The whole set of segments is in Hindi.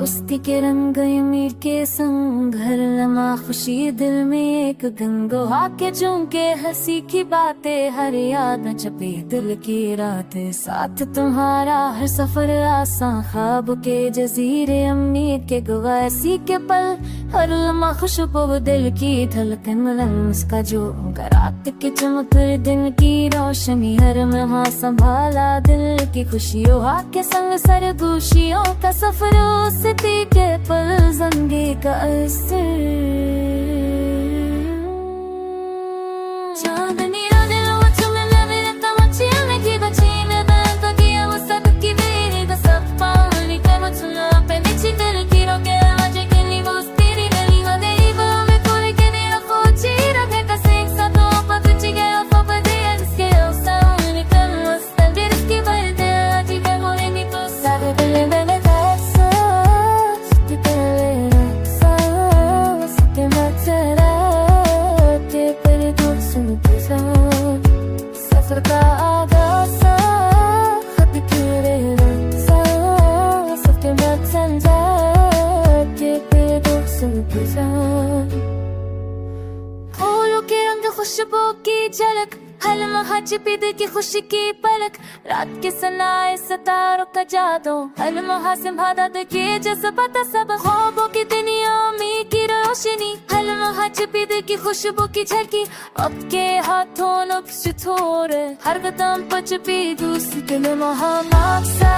दोस्ती के रंग मीर के संग, हर लम्हा खुशी दिल में एक गंगो आके झूमके हंसी की बातें, हर याद छपी दिल की रातें। साथ तुम्हारा हर सफर आसान, ख्वाब के जजीरे उम्मीद के गवासी के पल, हर लम्हा खुशबू दिल की धड़कन मिलन उसका जो रात की चमक दिन की रोशनी, हर लम्हा संभाला दिल की खुशियों आके संग सरगोशियों का सफर, उसी के पल जिंदगी का असर। चांदनी रात लो चुमने मेरे तमचिया में की बचीने बैंक की वो सब की मेरी द सब पानी के मुझला पे नीचे दिल की रोके आज के लिए वो तेरी गली हो तेरी वो में कोई के नहीं रखो चीरा के कसें सा तो पक चिगे वो बदे इसके सामने कल मस्त दिल की बरदे आज के बोले नहीं तो सारे दिल में सफर का आगाज़ खत तेरे सा सफर में समझा के तेरे दोस्त फूलों के रंग खुशबू की झलक, हर लम्हा छिपी दिल की खुशी की पलक, रात के सनाए सितारों का जादू, हर लम्हा संभाला दिल के जज्बात सब, ख्वाबों की दुनिया में की रोशनी, हर लम्हा छिपी दिल की खुशबू की झलकी, अब के हाथों नुक्स छोड़े हर कदम पर छिपी दूसरी के लम्हा माक्सा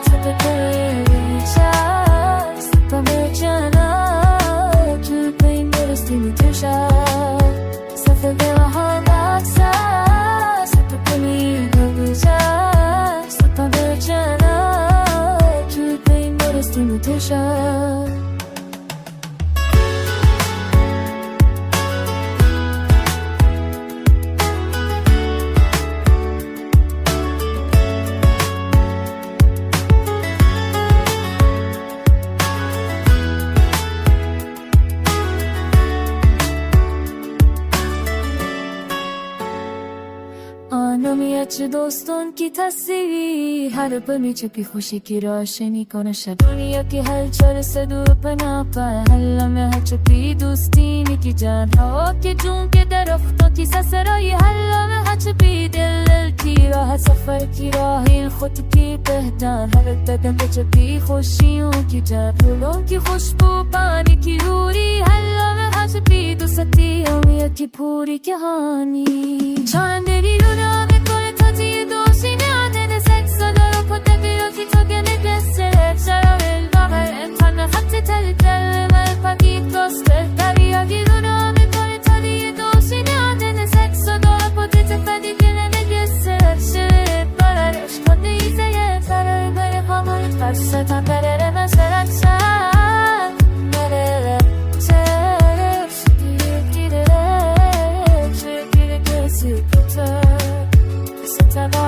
सब तेरे चार सब बेचैना तू पे मेरे दिल तुझा सफर के वहाँ नाक्सा सब कमी गुजा सब बेचैना तू पे मेरे दिल तुझा। दोस्तों की तस्वीर हर पल में छुपी खुशी की रोशनी को नशा, दुनिया की हलचल से दूर बना पाए, हल्ला में है छुपी दोस्ती की जान, हवा के झूम के दरख्तों की ससराई, हल्ला में है छुपी दिल की राह, सफर की राह खुद की पहचान, हर कदम पे छुपी खुशियों की जान, फूलों की खुशबू पानी की दूरी, हल्ला में है छुपी दोस्ती उम्मीद की पूरी कहानी। चांदनी रात It's